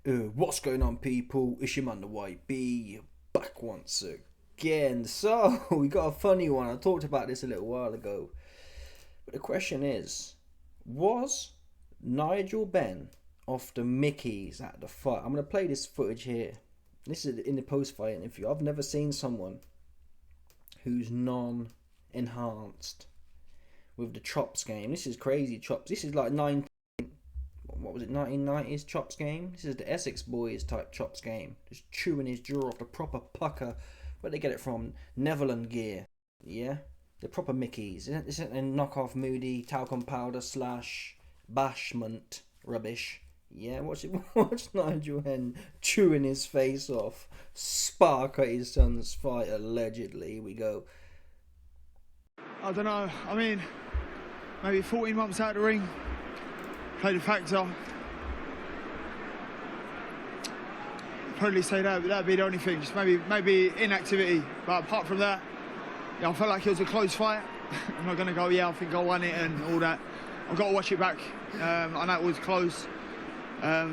What's going on, people? It's your man, the YB, back once again. So, we got a funny one. I talked about this a little while ago. But the question is, was Nigel Benn off the Mickies at the fight? I'm going to play this footage here. This is in the post-fight interview. I've never seen someone who's non-enhanced with the chops game. This is crazy chops. This is like 1990s chops game. This is the Essex boys type chops game. Just chewing his jaw off the proper pucker. Where they get it from? Netherland gear. Yeah? The proper Mickies. This isn't a knockoff moody talcum powder slash bashment rubbish. Yeah? Watch Nigel Benn chewing his face off. Spark at his son's fight, allegedly. Here we go. I don't know. I mean, maybe 14 months out of the ring. Played a factor. Probably say that'd be the only thing. Just maybe inactivity. But apart from that, yeah, I felt like it was a close fight. I'm not gonna go, yeah, I think I won it and all that. I've got to watch it back. I know it was close. I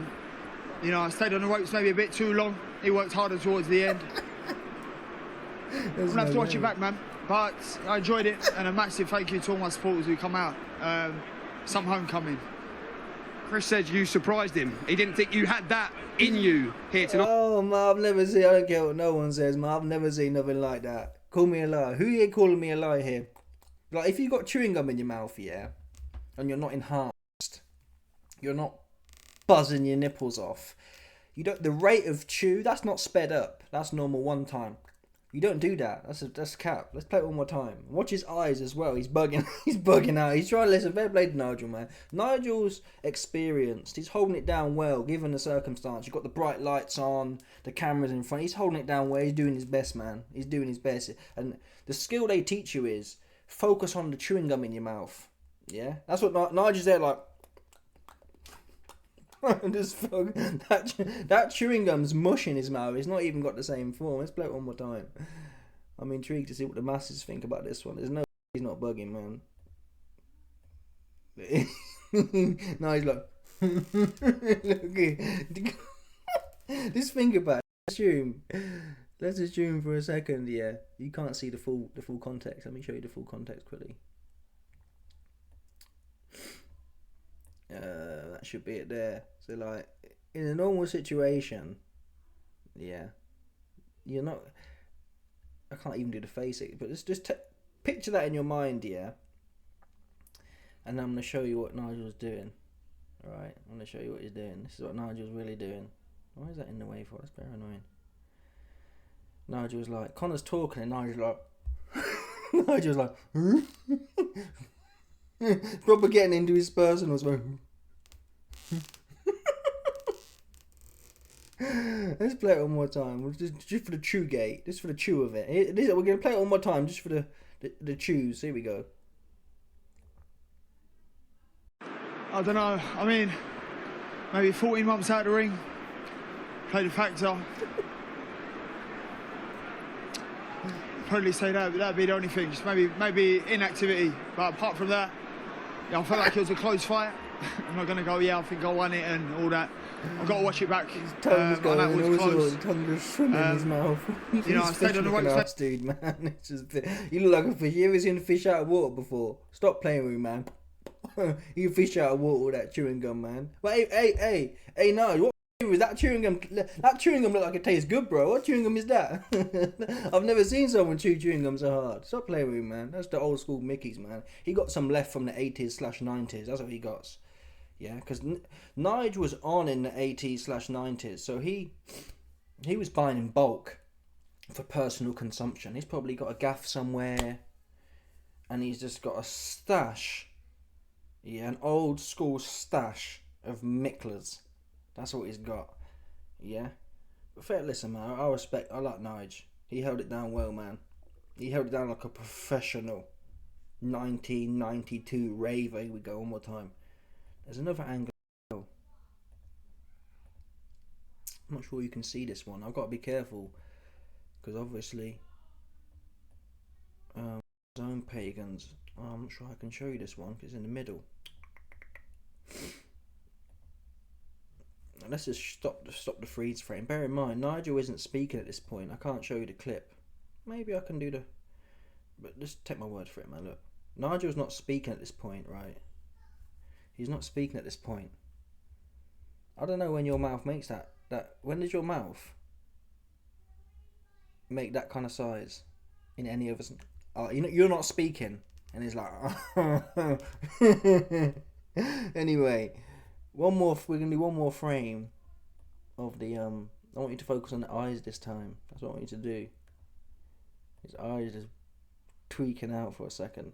stayed on the ropes maybe a bit too long. He worked harder towards the end. I'm gonna have to watch it back, man. But I enjoyed it, and a massive thank you to all my supporters who come out. Some homecoming. Chris said you surprised him. He didn't think you had that in you here tonight. Oh, man, I've never seen, I don't care what no one says, man. I've never seen nothing like that. Call me a liar. Who are you calling me a liar here? Like, if you got chewing gum in your mouth, yeah, and you're not enhanced, you're not buzzing your nipples off, the rate of chew, that's not sped up. That's normal one time. You don't do that. That's cap. Let's play it one more time. Watch his eyes as well. He's bugging. He's bugging out. He's trying to listen. Fair play to Nigel, man. Nigel's experienced. He's holding it down well, given the circumstance. You've got the bright lights on, the cameras in front. He's holding it down well. He's doing his best, man. He's doing his best. And the skill they teach you is focus on the chewing gum in your mouth. Yeah, that's what Nigel's there like. that chewing gum's mush in his mouth. It's not even got the same form. Let's play it one more time. I'm intrigued to see what the masses think about this one. There's no he's not bugging, man. No, he's like just think about it. Let's assume for a second, yeah. You can't see the full context. Let me show you the full context quickly. That should be it there. So, like, in a normal situation, yeah, you're not. I can't even do the face, but just picture that in your mind, yeah. And I'm gonna show you what Nigel's doing. All right, I'm gonna show you what he's doing. This is what Nigel's really doing. Why is that in the way for? That's very annoying. Nigel's like, Connor's talking, and Nigel's like, Nigel's like, proper getting into his personal space. Let's play it one more time. Just for the chew gate. Just for the chew of it. We're going to play it one more time just for the chews. Here we go. I don't know. I mean, maybe 14 months out of the ring. Played a factor. Probably say that'd be the only thing. Just maybe inactivity. But apart from that, yeah, I felt like it was a close fight. I'm not gonna go, yeah, I think I won it and all that. I've got to watch it back. His tongue's going, I know it was close. his tongue just swimming in his mouth. I stayed on the ropes. Dude, man. It's just, you look like a fish. You ever seen a fish out of water before? Stop playing with me, man. You fish out of water with that chewing gum, man. But hey, no, what was that chewing gum? That chewing gum look like it tastes good, bro. What chewing gum is that? I've never seen someone chew chewing gum so hard. Stop playing with me, man. That's the old school Mickies, man. He got some left from the 80s/90s. That's what he got. Yeah, because Nigel was on in the 80s/90s, so he was buying in bulk for personal consumption. He's probably got a gaff somewhere, and he's just got a stash, yeah, an old school stash of Micklers. That's what he's got, yeah. But fair, listen, man, I like Nigel. He held it down well, man. He held it down like a professional. 1992 raver. Here we go, one more time. There's another angle. I'm not sure you can see this one. I've got to be careful because obviously zone pagans. I'm not sure I can show you this one because it's in the middle. let's just stop the freeze frame. Bear in mind, Nigel isn't speaking at this point. I can't show you the clip. Maybe I can do the... But just take my word for it, man. Look. Nigel's not speaking at this point, right? He's not speaking at this point. I don't know when your mouth makes that. When does your mouth make that kind of size in any of us? You're not speaking. And he's like... Anyway... We're gonna do one more frame of the I want you to focus on the eyes this time. That's what I want you to do. His eyes just tweaking out for a second.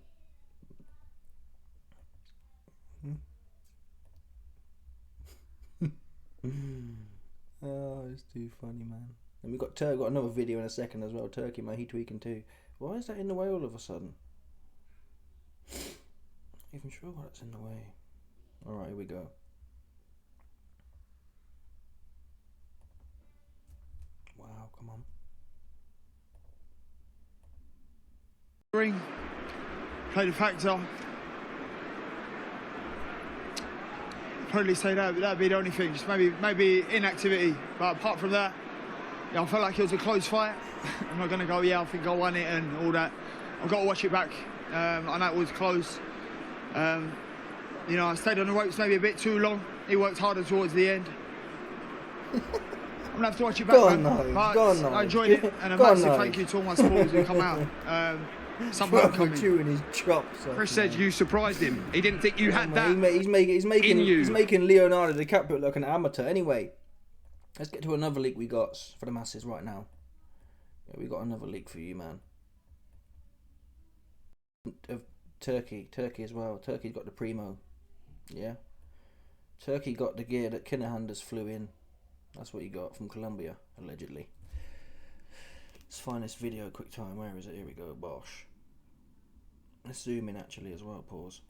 Oh, it's too funny, man. And we got another video in a second as well. Turkey, man, he tweaking too. Why is that in the way all of a sudden? Not even sure what's in the way. Alright, here we go. Wow, come on. Ring, played a factor. Probably say that'd be the only thing. Just maybe inactivity. But apart from that, yeah, I felt like it was a close fight. I'm not gonna go. Yeah, I think I won it and all that. I've got to watch it back. I know it was close. You know, I stayed on the ropes maybe a bit too long. He worked harder towards the end. I'm gonna have to watch it back. Go on, man. Nige. I enjoyed it, and a massive thank you to all my supporters who come out. Somehow coming. Chewing his chops. Chris said you surprised him. He didn't think you had that. He's making Leonardo DiCaprio look an amateur. Anyway, let's get to another leak we got for the masses right now. Yeah, we got another leak for you, man. Of Turkey as well. Turkey's got the Primo. Yeah. Turkey got the gear that Kinahan just flew in. That's what he got from Colombia, allegedly. Let's find this video quick time. Where is it? Here we go. Bosh. Let's zoom in actually as well. Pause.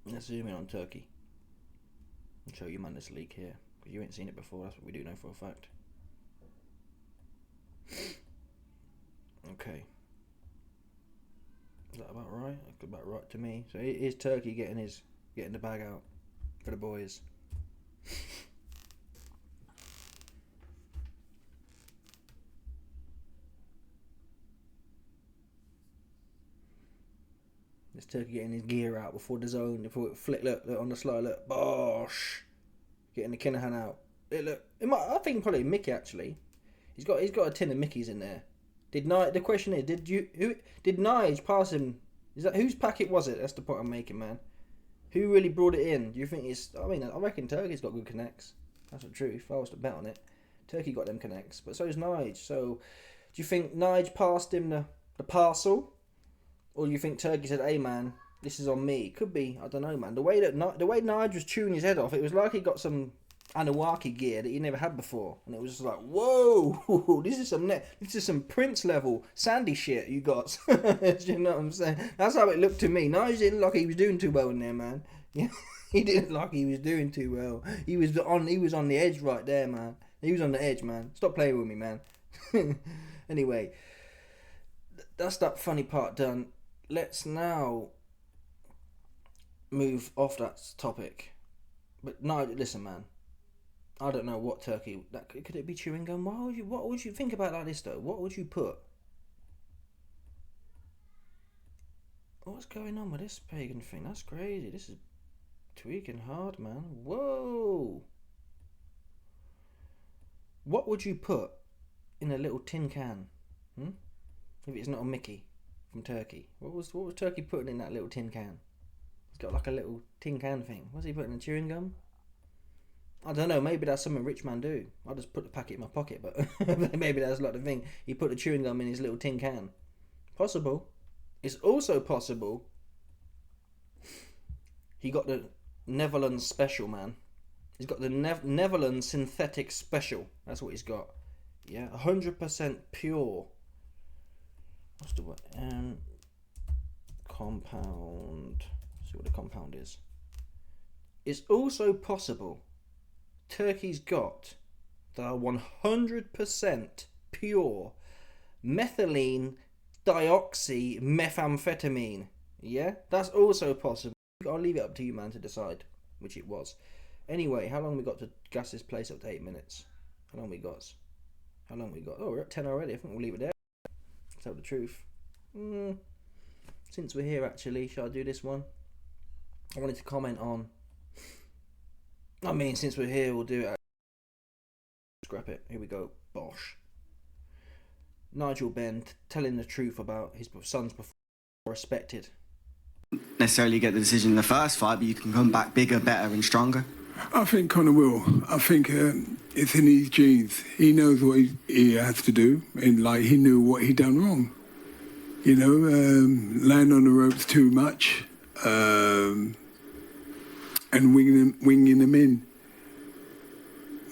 Let's zoom in on Turkey. I'll show you, man, this leak here. Because you ain't seen it before. That's what we do know for a fact. Okay. Is that about right? That's about right to me. So here's Turkey getting the bag out for the boys. This Turkey getting his gear out before the zone, before it flick. Look on the slide. Look, bosh, getting the Kinahan out. Look, I think probably Mickey actually. He's got a tin of Mickies in there. The question is, did Nige pass him? Whose packet was it? That's the point I'm making, man. Who really brought it in? Do you think it's? I mean, I reckon Turkey's got good connects. That's the truth. If I was to bet on it, Turkey got them connects, but so's Nige. So, do you think Nige passed him the parcel, or do you think Turkey said, "Hey, man, this is on me"? Could be. I don't know, man. The way Nige was chewing his head off, it was like he got some Anunnaki gear that he never had before, and it was just like, whoa, this is some Prince level Sandy shit you got. You know what I'm saying? That's how it looked to me. Nige didn't look like he was doing too well in there, man. Yeah, he didn't look like he was doing too well. He was on the edge right there, man. He was on the edge, man. Stop playing with me, man. Anyway, that's that funny part done. Let's now move off that topic. But no, listen, man. I don't know what Turkey. Could it be chewing gum? What would you think about like this though? What would you put? What's going on with this pagan thing? That's crazy. This is tweaking hard, man. Whoa. What would you put in a little tin can? If it's not a Mickey from Turkey. What was Turkey putting in that little tin can? He's got like a little tin can thing. What's he putting in chewing gum? I don't know, maybe that's something rich man do. I just put the packet in my pocket, but maybe that's not the thing. He put the chewing gum in his little tin can. Possible. It's also possible he got the Netherlands special, man. He's got the Netherlands synthetic special. That's what he's got. Yeah, 100% pure. What's the word? Compound. Let's see what the compound is. It's also possible Turkey's got the 100% pure methylene dioxymethamphetamine. Yeah, that's also possible. I'll leave it up to you, man, to decide which it was. Anyway, how long we got to gas this place up to 8 minutes? How long we got? Oh, we're at 10 already. I think we'll leave it there. Tell the truth. Since we're here, actually, shall I do this one? I wanted to comment on... since we're here, we'll do it. Scrap it. Here we go. Bosh. Nigel Benn telling the truth about his son's performance. Respected. Necessarily get the decision in the first fight, but you can come back bigger, better and stronger. I think Conor will. I think it's in his genes. He knows what he has to do, and he knew what he done wrong. Land on the ropes too much, and winging them in.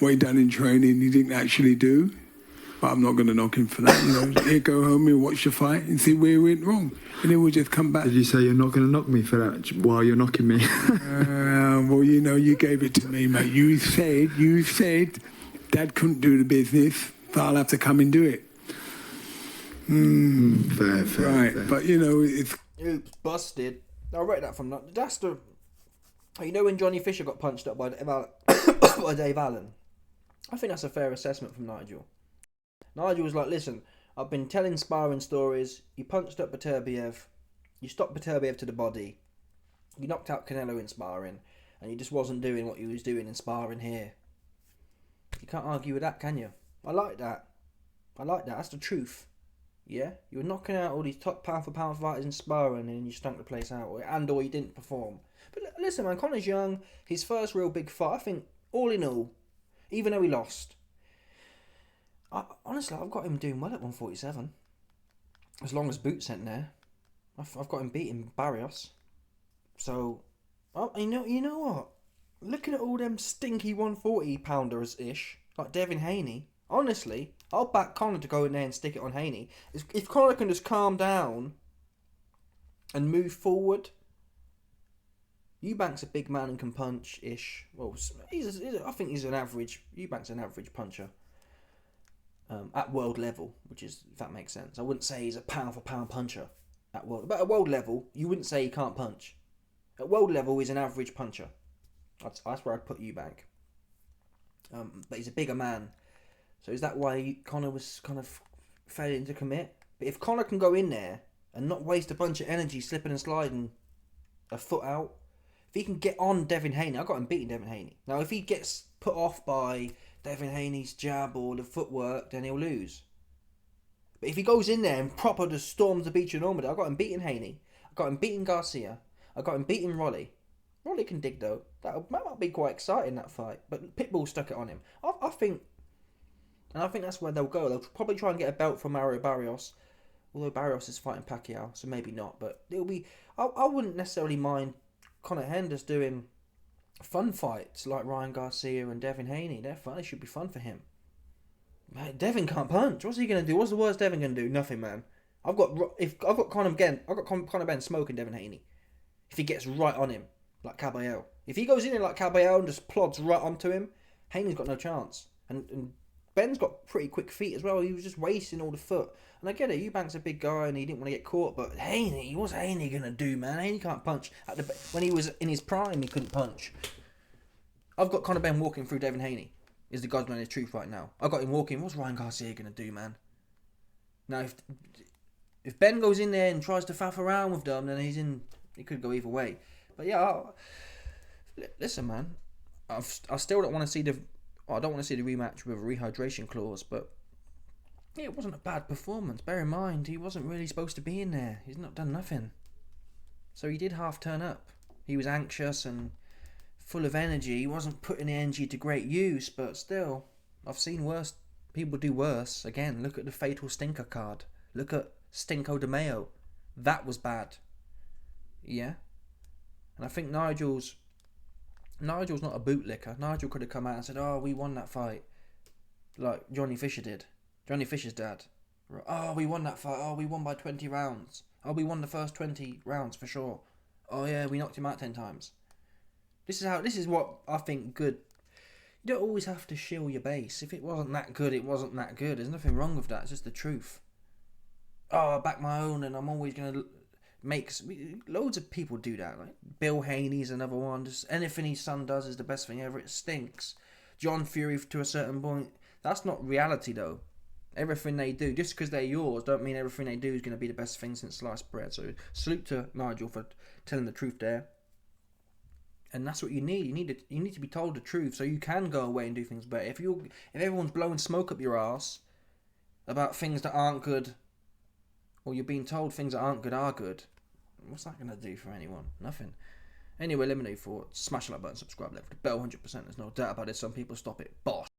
What he done in training, he didn't actually do. But I'm not going to knock him for that. Here, go home and watch the fight and see where he went wrong, and then we'll just come back. Did you say you're not going to knock me for that while you're knocking me? Well, you gave it to me, mate. You said Dad couldn't do the business, but I'll have to come and do it. Fair. Right, fair. but it's... Oops, busted. I read that from... That's the... when Johnny Fisher got punched up by Dave Allen? I think that's a fair assessment from Nigel. Nigel was like, listen, I've been telling sparring stories. You punched up Beterbiev. You stopped Beterbiev to the body. You knocked out Canelo in sparring. And he just wasn't doing what he was doing in sparring here. You can't argue with that, can you? I like that. That's the truth. Yeah? You were knocking out all these top pound-for-pound fighters in sparring and you stunk the place out. Or you didn't perform. But listen, man, Conor's young. His first real big fight. I think, all in all, even though he lost... honestly, I've got him doing well at 147. As long as Boots ain't there. I've got him beating Barrios. So, you know what? Looking at all them stinky 140 pounders-ish, like Devin Haney, honestly, I'll back Conor to go in there and stick it on Haney. If Conor can just calm down and move forward... Eubank's a big man and can punch-ish. Well, I think he's an average... Eubank's an average puncher. At world level, which is, if that makes sense. I wouldn't say he's a pound-for-pound puncher. But at world level, you wouldn't say he can't punch. At world level, he's an average puncher. That's where I'd put Eubank. But he's a bigger man. So is that why Conor was kind of failing to commit? But if Conor can go in there and not waste a bunch of energy slipping and sliding a foot out, if he can get on Devin Haney, I've got him beating Devin Haney. Now, if he gets put off by Devin Haney's jab or the footwork, then he'll lose. But if he goes in there and proper just storms the beach in Normandy, I've got him beating Haney. I've got him beating Garcia. I've got him beating Rolly. Rolly can dig though. That might be quite exciting, that fight. But Pitbull stuck it on him. I think that's where they'll go. They'll probably try and get a belt from Mario Barrios. Although Barrios is fighting Pacquiao, so maybe not. But it'll be... I wouldn't necessarily mind Conor Henders doing fun fights like Ryan Garcia and Devin Haney. They're fun. They should be fun for him. Man, Devin can't punch. What's he gonna do? What's the worst Devin gonna do? Nothing, man. I've got Conor Benn smoking Devin Haney. If he gets right on him like Caballero. If he goes in there like Caballero and just plods right onto him, Haney's got no chance. And Ben's got pretty quick feet as well. He was just wasting all the foot. And I get it, Eubank's a big guy and he didn't want to get caught, but Haney, what's Haney going to do, man? Haney can't punch. When he was in his prime, he couldn't punch. I've got Conor Benn walking through Devin Haney, is the God's man's truth right now. I've got him walking, what's Ryan Garcia going to do, man? Now, if Ben goes in there and tries to faff around with them, then it could go either way. But yeah, listen, man, I still don't want to see I don't want to see the rematch with a rehydration clause, but yeah, it wasn't a bad performance. Bear in mind, he wasn't really supposed to be in there. He's not done nothing. So he did half turn up. He was anxious and full of energy. He wasn't putting the energy to great use, but still, I've seen worse people do worse. Again, look at the fatal stinker card. Look at Stinko de Mayo. That was bad. Yeah? And I think Nigel's not a bootlicker. Nigel could have come out and said, oh, we won that fight. Like Johnny Fisher did. Johnny Fisher's dad. Oh, we won that fight. Oh, we won by 20 rounds. Oh, we won the first 20 rounds for sure. Oh yeah, we knocked him out 10 times. This is what I think good. You don't always have to shill your base. If it wasn't that good, it wasn't that good. There's nothing wrong with that. It's just the truth. Oh, I back my own and I'm always going to... makes loads of people do that. Like Bill Haney's another one. Just anything his son does is the best thing ever. It stinks. John Fury to a certain point. That's not reality though. Everything they do, just because they're yours, don't mean everything they do is going to be the best thing since sliced bread. So salute to Nigel for telling the truth there. And that's what you need. You need to be told the truth so you can go away and do things better. If everyone's blowing smoke up your ass about things that aren't good, or you're being told things that aren't good are good, what's that going to do for anyone? Nothing. Anyway, let me know your thoughts. Smash the like button, subscribe, left the bell 100%. There's no doubt about it. Some people stop it. Boss.